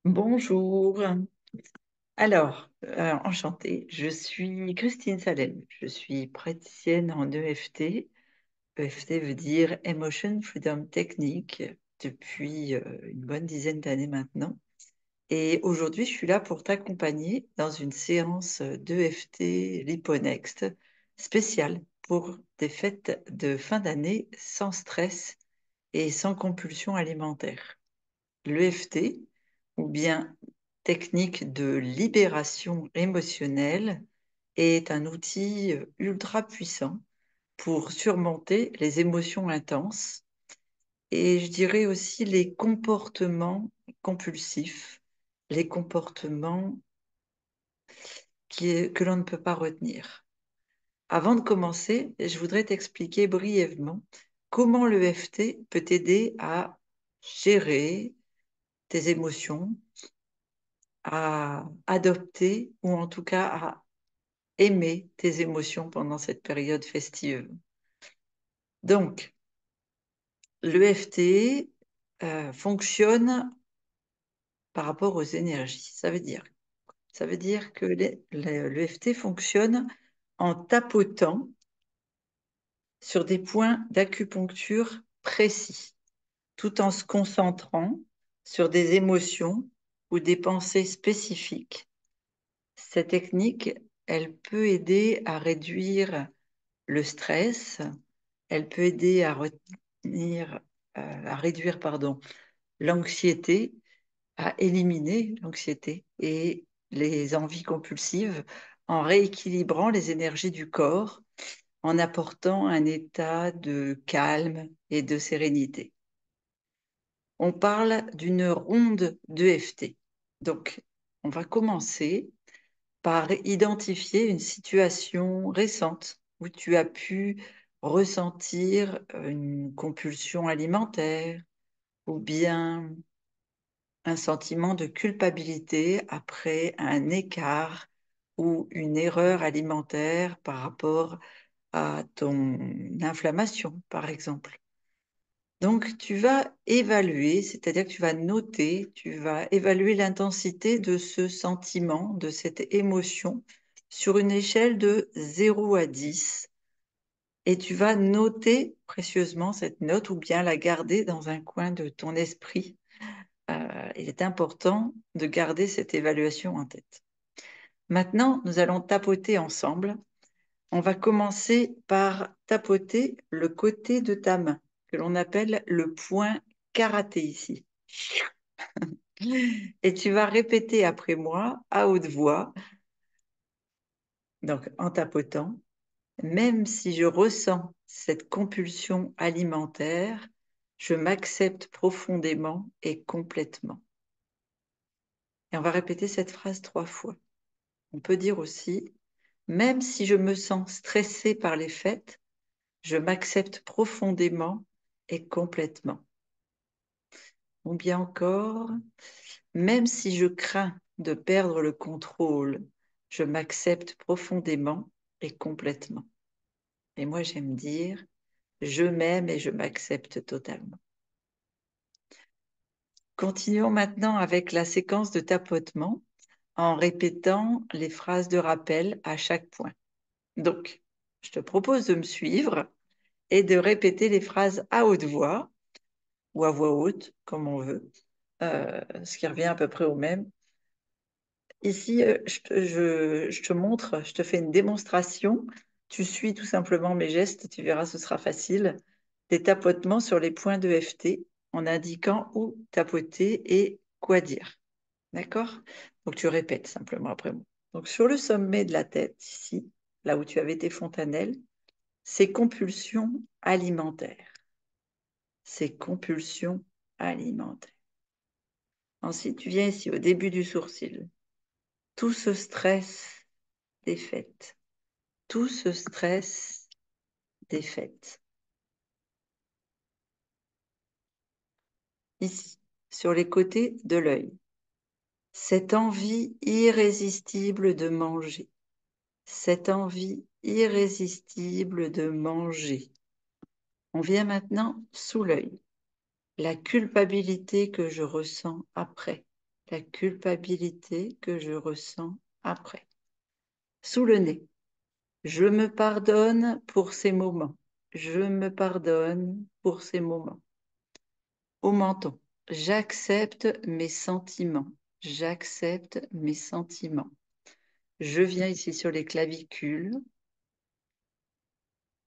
Bonjour. Alors, enchantée, je suis Christine Salem. Je suis praticienne en EFT. EFT veut dire Emotion Freedom Technique depuis une bonne dizaine d'années maintenant. Et aujourd'hui, je suis là pour t'accompagner dans une séance d'EFT Liponext spéciale pour des fêtes de fin d'année sans stress et sans compulsion alimentaire. L'EFT, ou bien technique de libération émotionnelle, est un outil ultra puissant pour surmonter les émotions intenses et je dirais aussi les comportements compulsifs, les comportements que l'on ne peut pas retenir. Avant de commencer, je voudrais t'expliquer brièvement comment l'EFT peut t'aider à gérer tes émotions, à adopter ou en tout cas à aimer tes émotions pendant cette période festive. Donc, l'EFT fonctionne par rapport aux énergies. Ça veut dire que l'EFT fonctionne en tapotant sur des points d'acupuncture précis, tout en se concentrant sur des émotions ou des pensées spécifiques. Cette technique, elle peut aider à réduire le stress, elle peut aider à réduire, pardon, l'anxiété, à éliminer l'anxiété et les envies compulsives en rééquilibrant les énergies du corps, en apportant un état de calme et de sérénité. On parle d'une ronde d'EFT. Donc, on va commencer par identifier une situation récente où tu as pu ressentir une compulsion alimentaire ou bien un sentiment de culpabilité après un écart ou une erreur alimentaire par rapport à ton inflammation, par exemple. Donc, tu vas évaluer, c'est-à-dire que tu vas noter, tu vas évaluer l'intensité de ce sentiment, de cette émotion, sur une échelle de 0 à 10. Et tu vas noter précieusement cette note ou bien la garder dans un coin de ton esprit. Il est important de garder cette évaluation en tête. Maintenant, nous allons tapoter ensemble. On va commencer par tapoter le côté de ta main, que l'on appelle le point karaté ici. Et tu vas répéter après moi à haute voix, donc en tapotant, même si je ressens cette compulsion alimentaire, je m'accepte profondément et complètement. Et on va répéter cette phrase 3 fois. On peut dire aussi, même si je me sens stressée par les fêtes, je m'accepte profondément et complètement. Ou bien encore, même si je crains de perdre le contrôle, je m'accepte profondément et complètement. Et moi, j'aime dire, je m'aime et je m'accepte totalement. Continuons maintenant avec la séquence de tapotement en répétant les phrases de rappel à chaque point. Donc, je te propose de me suivre et de répéter les phrases à haute voix ou à voix haute, comme on veut, ce qui revient à peu près au même. Ici, je te montre, je te fais une démonstration. Tu suis tout simplement mes gestes, tu verras, ce sera facile. Des tapotements sur les points de FT en indiquant où tapoter et quoi dire. D'accord? Donc, tu répètes simplement après moi. Donc, sur le sommet de la tête, ici, là où tu avais tes fontanelles, c'est compulsions alimentaires. C'est compulsions alimentaires. Ensuite, tu viens ici au début du sourcil. Tout ce stress des fêtes. Tout ce stress des fêtes. Ici, sur les côtés de l'œil. Cette envie irrésistible de manger. Cette envie irrésistible de manger. On vient maintenant sous l'œil. La culpabilité que je ressens après. la culpabilité que je ressens après. Sous le nez, je me pardonne pour ces moments. Je me pardonne pour ces moments. Au menton, j'accepte mes sentiments. J'accepte mes sentiments. Je viens ici sur les clavicules.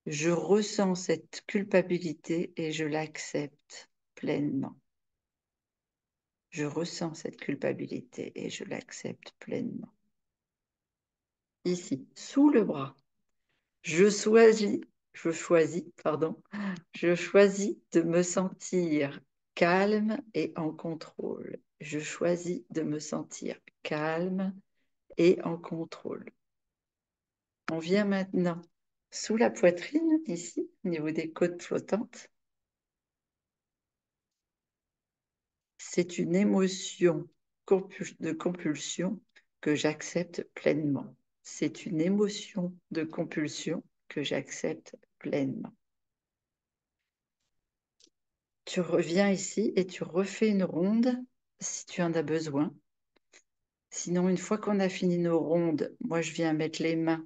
Je ressens cette culpabilité et je l'accepte pleinement. Je ressens cette culpabilité et je l'accepte pleinement. Ici, sous le bras, je choisis de me sentir calme et en contrôle. Je choisis de me sentir calme et en contrôle. On vient maintenant sous la poitrine, ici, au niveau des côtes flottantes. C'est une émotion de compulsion que j'accepte pleinement. C'est une émotion de compulsion que j'accepte pleinement. Tu reviens ici et tu refais une ronde si tu en as besoin. Sinon, une fois qu'on a fini nos rondes, moi, je viens mettre les mains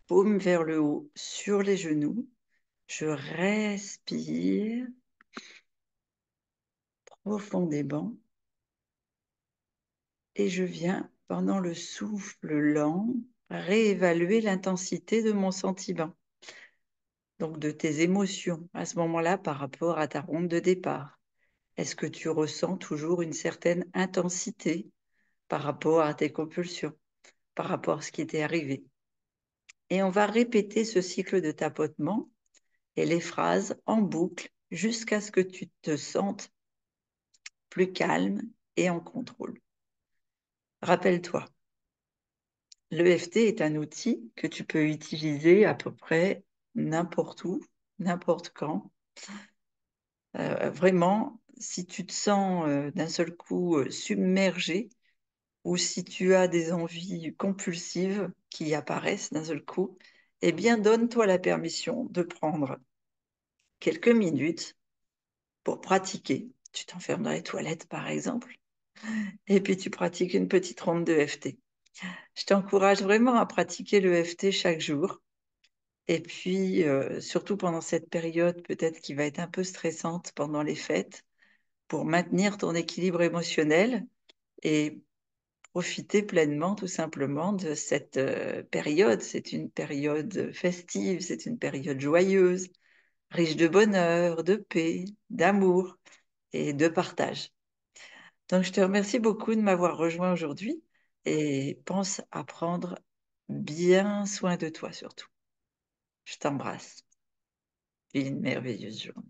paume vers le haut sur les genoux. Je respire profondément et je viens, pendant le souffle lent, réévaluer l'intensité de mon sentiment, donc de tes émotions à ce moment-là par rapport à ta ronde de départ. Est-ce que tu ressens toujours une certaine intensité par rapport à tes compulsions, par rapport à ce qui t'est arrivé? Et on va répéter ce cycle de tapotement et les phrases en boucle jusqu'à ce que tu te sentes plus calme et en contrôle. Rappelle-toi, l'EFT est un outil que tu peux utiliser à peu près n'importe où, n'importe quand. Vraiment, si tu te sens d'un seul coup submergé ou si tu as des envies compulsives qui apparaissent d'un seul coup, eh bien, donne-toi la permission de prendre quelques minutes pour pratiquer. Tu t'enfermes dans les toilettes, par exemple, et puis tu pratiques une petite ronde de EFT. Je t'encourage vraiment à pratiquer le EFT chaque jour. Et puis, surtout pendant cette période peut-être qui va être un peu stressante pendant les fêtes, pour maintenir ton équilibre émotionnel et profiter pleinement tout simplement de cette période. C'est une période festive, c'est une période joyeuse, riche de bonheur, de paix, d'amour et de partage. Donc, je te remercie beaucoup de m'avoir rejoint aujourd'hui et pense à prendre bien soin de toi surtout. Je t'embrasse. Une merveilleuse journée.